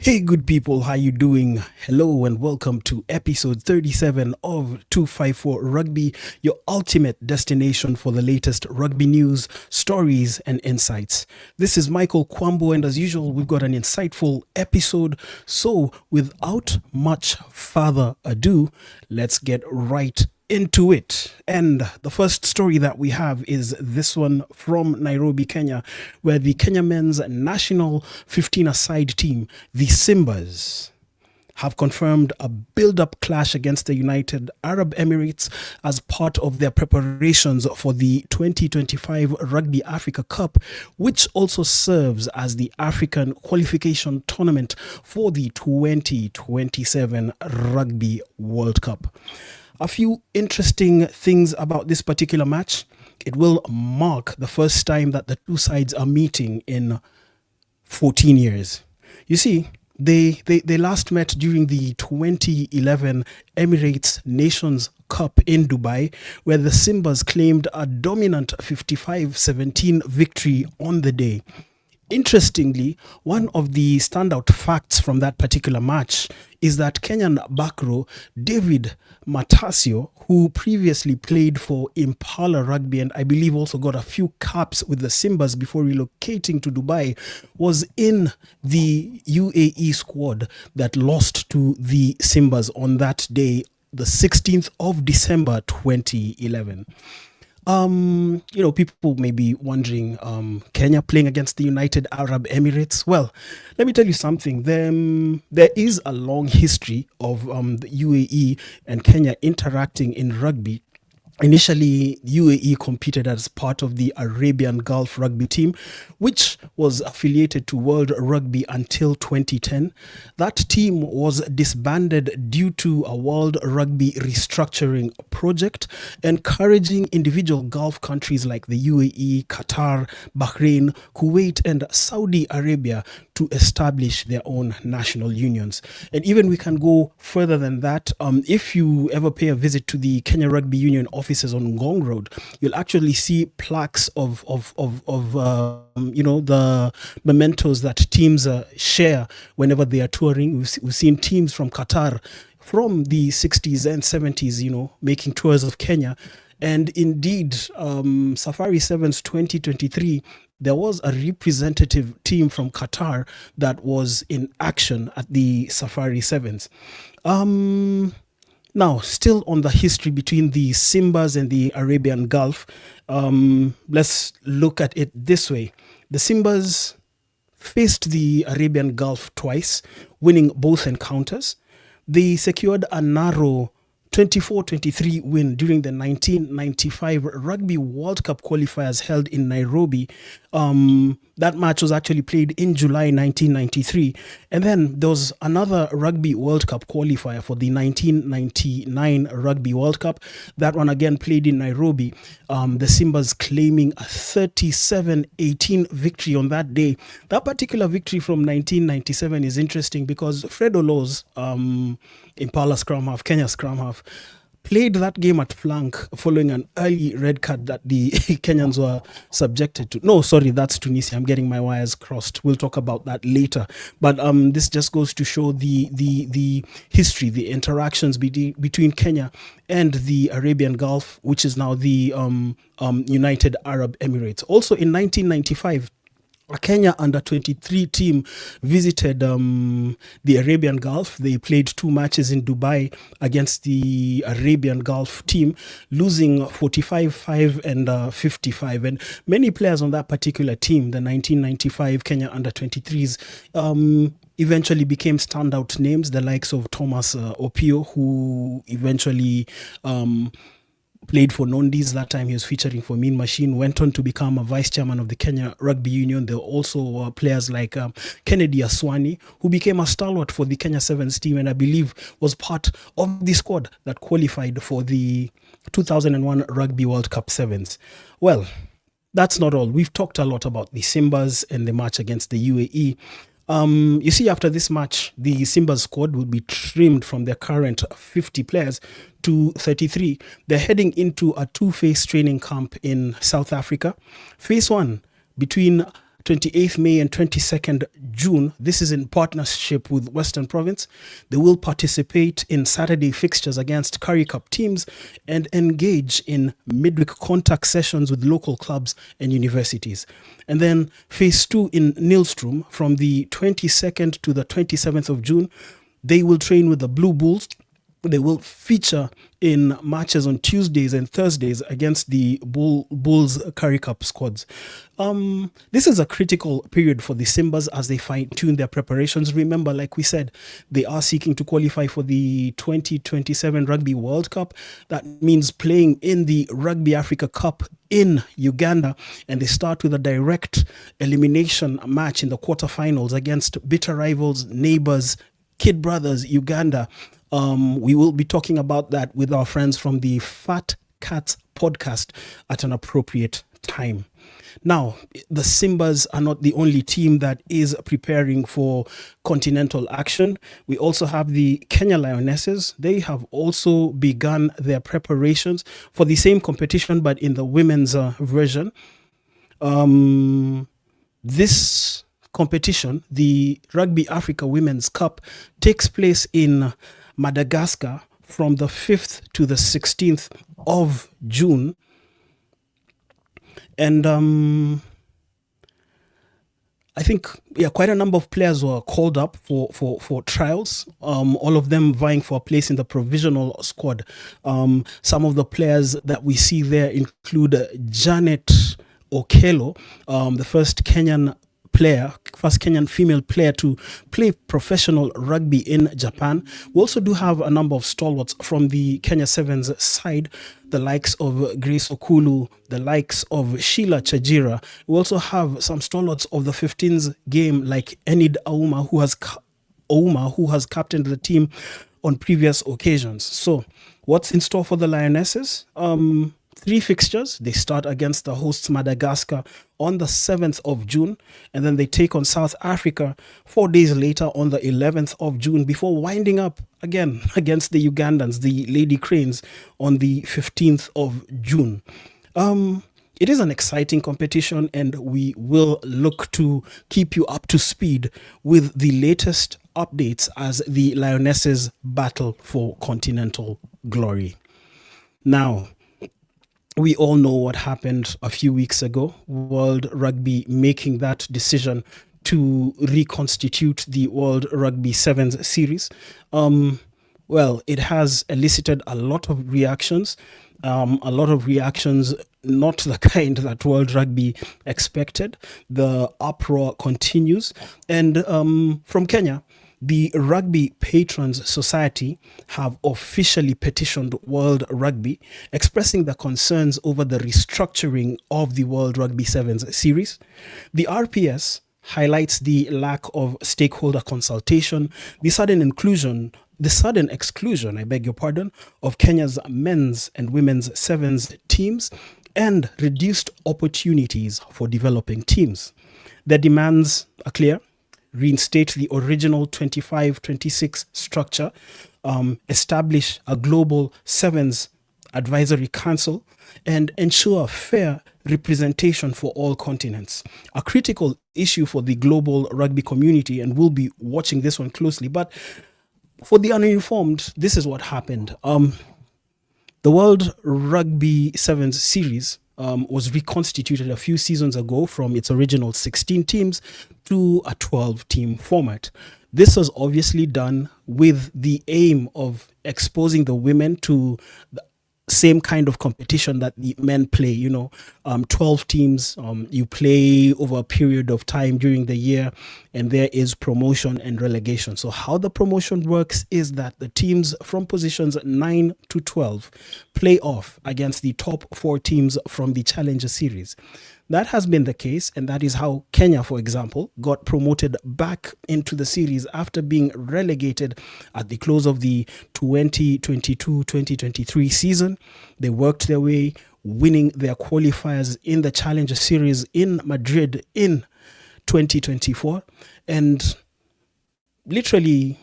Hey good people, how you doing? Hello and welcome to episode 37 of 254 Rugby, your ultimate destination for the latest rugby news, stories and insights. This is Michael Kwambo and as usual we've got an insightful episode. So without much further ado, let's get right into it. And the first story that we have is this one from Nairobi, Kenya, where the Kenya men's national 15-a-side team, the Simbas, have confirmed a build-up clash against the United Arab Emirates as part of their preparations for the 2025 Rugby Africa Cup, which also serves as the African qualification tournament for the 2027 Rugby World Cup. A few interesting things about this particular match. It will mark the first time that the two sides are meeting in 14 years. You see, they last met during the 2011 Emirates Nations Cup in Dubai, where the Simbas claimed a dominant 55-17 victory on the day. Interestingly, one of the standout facts from that particular match is that Kenyan back row David Matasio, who previously played for Impala Rugby and I believe also got a few caps with the Simbas before relocating to Dubai, was in the UAE squad that lost to the Simbas on that day, the 16th of December 2011. People may be wondering, Kenya playing against the United Arab Emirates. Well, let me tell you something. There is a long history of the UAE and Kenya interacting in rugby. Initially, UAE competed as part of the Arabian Gulf rugby team, which was affiliated to World Rugby until 2010. That team was disbanded due to a World Rugby restructuring project, encouraging individual Gulf countries like the UAE, Qatar, Bahrain, Kuwait, and Saudi Arabia to establish their own national unions. And even we can go further than that. If you ever pay a visit to the Kenya Rugby Union offices on Ngong Road, you'll actually see plaques of the mementos that teams share whenever they are touring. We've seen teams from Qatar from the 60s and 70s, making tours of Kenya. And indeed, Safari Sevens 2023, there was a representative team from Qatar that was in action at the Safari Sevens. Now, still on the history between the Simbas and the Arabian Gulf, let's look at it this way. The Simbas faced the Arabian Gulf twice, winning both encounters. They secured a narrow 24-23 win during the 1995 Rugby World Cup qualifiers held in Nairobi. That match was actually played in July 1993. And then there was another Rugby World Cup qualifier for the 1999 Rugby World Cup. That one again played in Nairobi. The Simbas claiming a 37-18 victory on that day. That particular victory from 1997 is interesting because Fred Olo's Impala scrum half, Kenya scrum half, played that game at flank following an early red card that the Kenyans were subjected to. No, sorry, that's Tunisia. I'm getting my wires crossed. We'll talk about that later. But this just goes to show the history, the interactions between Kenya and the Arabian Gulf, which is now the United Arab Emirates. Also in 1995, a Kenya under-23 team visited the Arabian Gulf. They played two matches in Dubai against the Arabian Gulf team, losing 45-5 and 55. And many players on that particular team, the 1995 Kenya under-23s, eventually became standout names, the likes of Thomas Opio, who eventually played for Nondis. That time he was featuring for Mean Machine, went on to become a vice chairman of the Kenya Rugby Union. There were also players like Kennedy Aswani, who became a stalwart for the Kenya Sevens team and I believe was part of the squad that qualified for the 2001 Rugby World Cup Sevens. Well, that's not all. We've talked a lot about the Simbas and the match against the UAE. You see, after this match, the Simbas squad will be trimmed from their current 50 players to 33. They're heading into a two-phase training camp in South Africa. Phase one between 28th May and 22nd June. This is in partnership with Western Province. They will participate in Saturday fixtures against Currie Cup teams and engage in midweek contact sessions with local clubs and universities. And then phase 2 in Nilstrom from the 22nd to the 27th of June. They will train with the Blue Bulls. They will feature in matches on Tuesdays and Thursdays against the Bulls Currie Cup squads. This is a critical period for the Simbas as they fine-tune their preparations. Remember, like we said, they are seeking to qualify for the 2027 Rugby World Cup. That means playing in the Rugby Africa Cup in Uganda, and they start with a direct elimination match in the quarterfinals against bitter rivals, neighbors, Kid Brothers, Uganda. We will be talking about that with our friends from the Fat Cats podcast at an appropriate time. Now, the Simbas are not the only team that is preparing for continental action. We also have the Kenya Lionesses. They have also begun their preparations for the same competition, but in the women's version. This competition, the Rugby Africa Women's Cup, takes place in Madagascar from the 5th to the 16th of June. And I think, quite a number of players were called up for trials, all of them vying for a place in the provisional squad. Some of the players that we see there include Janet Okello, the first Kenyan female player to play professional rugby in Japan. We also do have a number of stalwarts from the Kenya Sevens side, the likes of Grace Okulu, the likes of Sheila Chajira. We also have some stalwarts of the 15s game like Enid Auma, who has captained the team on previous occasions. So what's in store for the Lionesses? 3 fixtures. They start against the hosts Madagascar on the 7th of June, and then they take on South Africa 4 days later on the 11th of June before winding up again against the Ugandans, the Lady Cranes, on the 15th of June. It is an exciting competition, and we will look to keep you up to speed with the latest updates as the Lionesses battle for continental glory. Now, we all know what happened a few weeks ago. World Rugby making that decision to reconstitute the World Rugby Sevens series. It has elicited a lot of reactions. Not the kind that World Rugby expected. The uproar continues. And from Kenya, the Rugby Patrons Society have officially petitioned World Rugby, expressing their concerns over the restructuring of the World Rugby Sevens series. The RPS highlights the lack of stakeholder consultation, the sudden exclusion, of Kenya's men's and women's sevens teams, and reduced opportunities for developing teams. Their demands are clear: reinstate the original 25-26 structure, establish a global sevens advisory council, and ensure fair representation for all continents. A critical issue for the global rugby community, and we'll be watching this one closely. But for the uninformed, this is what happened. The World Rugby Sevens series was reconstituted a few seasons ago from its original 16 teams to a 12-team format. This was obviously done with the aim of exposing the women to the same kind of competition that the men play. 12 teams, you play over a period of time during the year, and there is promotion and relegation. So how the promotion works is that the teams from positions 9 to 12 play off against the top 4 teams from the Challenger Series. That has been the case, and that is how Kenya, for example, got promoted back into the series after being relegated at the close of the 2022-2023 season. They worked their way, winning their qualifiers in the Challenger Series in Madrid in 2024, and literally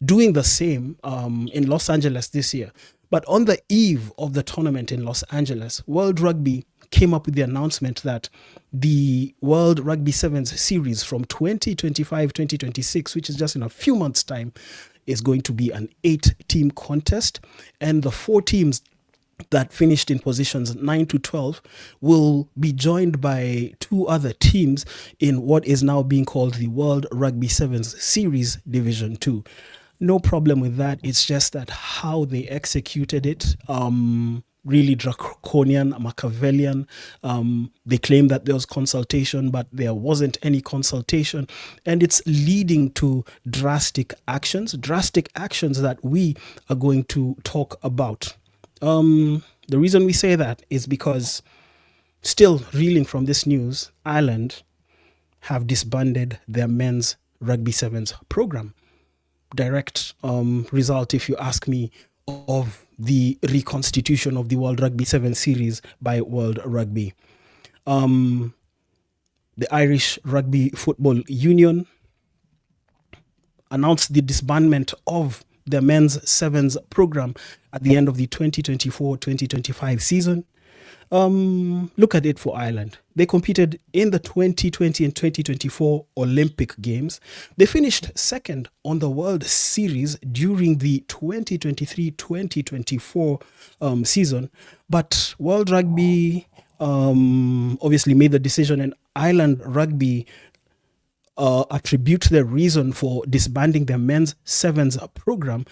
doing the same in Los Angeles this year. But on the eve of the tournament in Los Angeles, World Rugby came up with the announcement that the World Rugby Sevens series from 2025-2026, which is just in a few months' time, is going to be an 8-team contest, and the 4 teams that finished in positions 9 to 12 will be joined by 2 other teams in what is now being called the World Rugby Sevens Series Division 2. No problem with that. It's just that how they executed it, really draconian, Machiavellian. They claim that there was consultation, but there wasn't any consultation. And it's leading to drastic actions that we are going to talk about. The reason we say that is because, still reeling from this news, Ireland have disbanded their men's Rugby Sevens program. Direct result, if you ask me, of the reconstitution of the World Rugby Sevens series by World Rugby. The Irish Rugby Football Union announced the disbandment of their men's sevens program at the end of the 2024-2025 season. Look at it for Ireland. They competed in the 2020 and 2024 Olympic Games. They finished second on the World Series during the 2023-2024 season. But World Rugby obviously made the decision, and Ireland Rugby attribute their reason for disbanding their men's sevens program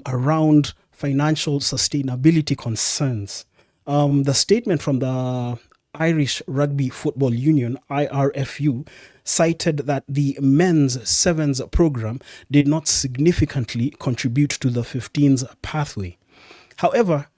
around financial sustainability concerns. The statement from the Irish Rugby Football Union, IRFU, cited that the men's sevens program did not significantly contribute to the 15s pathway. However,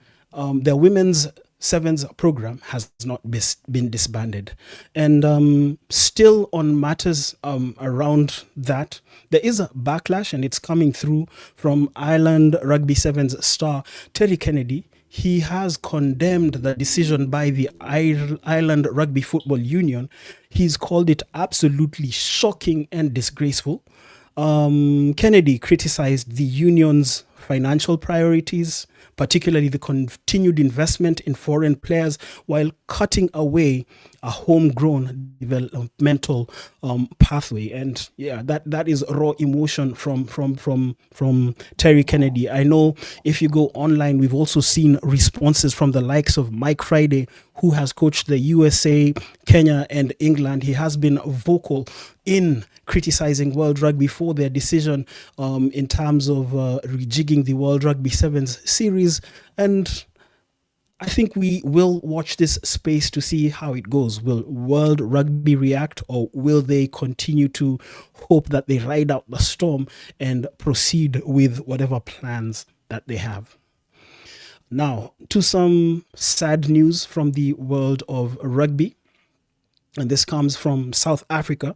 their women's sevens program has not been disbanded. And still on matters around that, there is a backlash, and it's coming through from Ireland Rugby Sevens star Terry Kennedy. He has condemned the decision by the Ireland Rugby Football Union. He's called it absolutely shocking and disgraceful. Kennedy criticized the union's financial priorities, particularly the continued investment in foreign players, while cutting away a homegrown developmental pathway. And yeah, that is raw emotion from Terry Kennedy. I know if you go online, we've also seen responses from the likes of Mike Friday, who has coached the USA, Kenya, and England. He has been vocal in criticizing World Rugby for their decision in terms of rejigging the World Rugby Sevens series. And I think we will watch this space to see how it goes. Will World Rugby react, or will they continue to hope that they ride out the storm and proceed with whatever plans that they have? Now, to some sad news from the world of rugby. And this comes from South Africa.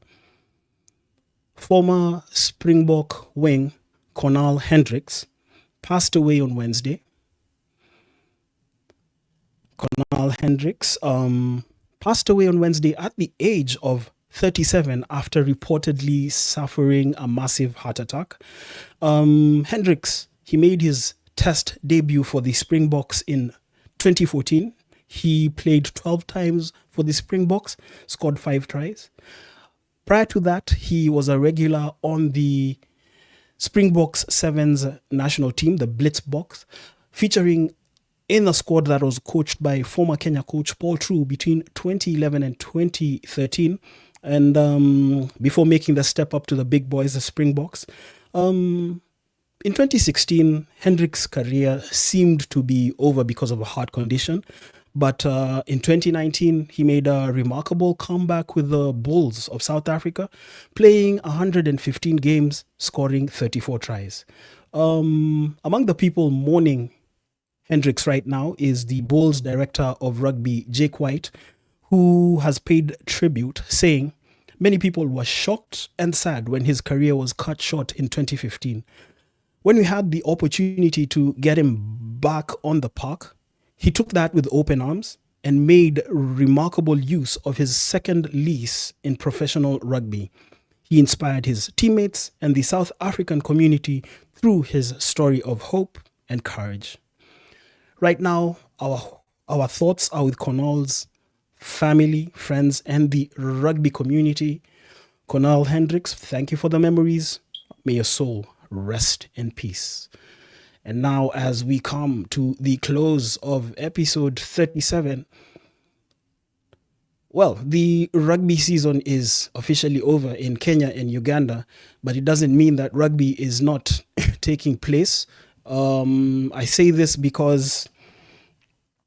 Former Springbok wing Conal Hendris passed away on Wednesday. Conal Hendris passed away on Wednesday at the age of 37 after reportedly suffering a massive heart attack. Hendris, he made his Test debut for the Springboks in 2014. He played 12 times for the Springboks, scored 5 tries. Prior to that, he was a regular on the Springboks Sevens national team, the Blitzboks, featuring in a squad that was coached by former Kenya coach Paul True between 2011 and 2013, and before making the step up to the big boys, the Springboks. In 2016, Hendricks' career seemed to be over because of a heart condition. But in 2019, he made a remarkable comeback with the Bulls of South Africa, playing 115 games, scoring 34 tries. Among the people mourning Hendricks right now is the Bulls director of rugby, Jake White, who has paid tribute, saying many people were shocked and sad when his career was cut short in 2015. When we had the opportunity to get him back on the park, he took that with open arms and made remarkable use of his second lease in professional rugby. He inspired his teammates and the South African community through his story of hope and courage. Right now, our thoughts are with Conal's family, friends, and the rugby community. Conal Hendris, thank you for the memories. May your soul rest in peace. And now, as we come to the close of episode 37, well, the rugby season is officially over in Kenya and Uganda, but it doesn't mean that rugby is not taking place. I say this because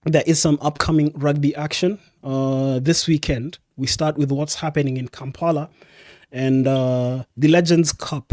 there is some upcoming rugby action this weekend. We start with what's happening in Kampala and the Legends Cup.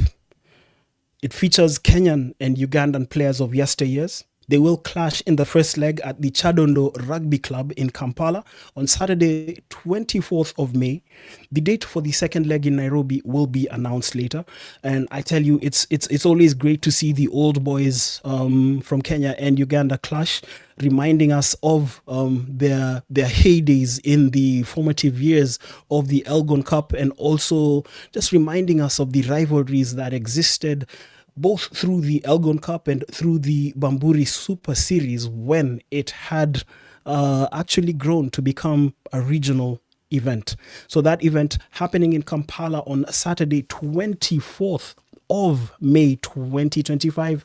It features Kenyan and Ugandan players of yesteryears. They will clash in the first leg at the Chadondo Rugby Club in Kampala on Saturday, 24th of May. The date for the second leg in Nairobi will be announced later. And I tell you, it's always great to see the old boys from Kenya and Uganda clash, reminding us of their heydays in the formative years of the Elgon Cup, and also just reminding us of the rivalries that existed both through the Elgon Cup and through the Bamburi Super Series when it had actually grown to become a regional event. So that event happening in Kampala on Saturday, 24th of May 2025.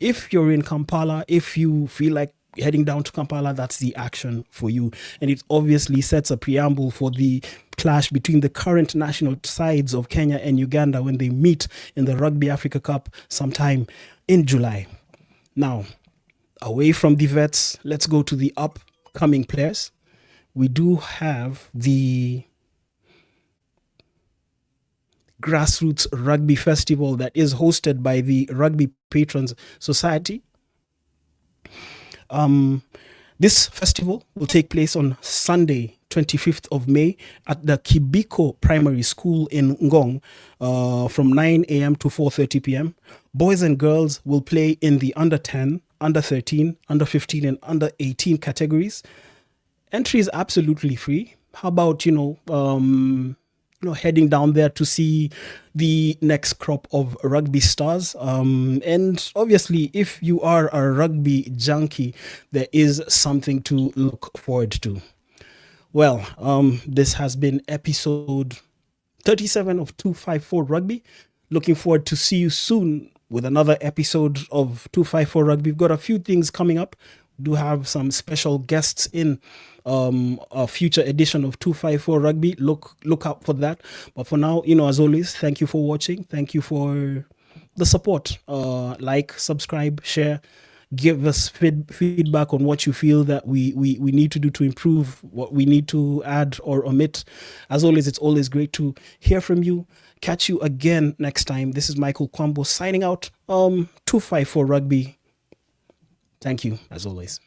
If you're in Kampala, if you feel like heading down to Kampala, that's the action for you. And it obviously sets a preamble for the clash between the current national sides of Kenya and Uganda when they meet in the Rugby Africa Cup sometime in July. Now, away from the vets, let's go to the upcoming players. We do have the Grassroots Rugby Festival that is hosted by the Rugby Patrons Society. This festival will take place on Sunday, 25th of May at the Kibiko Primary School in Ngong from 9 a.m. to 4:30 p.m. Boys and girls will play in the under 10, under 13, under 15, and under 18 categories. Entry is absolutely free. How about, heading down there to see the next crop of rugby stars. And obviously, if you are a rugby junkie, there is something to look forward to. Well, this has been episode 37 of 254 Rugby. Looking forward to see you soon with another episode of 254 Rugby. We've got a few things coming up. We do have some special guests in a future edition of 254 Rugby. Look out for that. But for now, as always, thank you for watching. Thank you for the support. Like, subscribe, share, give us feedback on what you feel that we need to do to improve, what we need to add or omit. As always, it's always great to hear from you. Catch you again next time. This is Michael Kwambo signing out. 254 Rugby. Thank you, as always.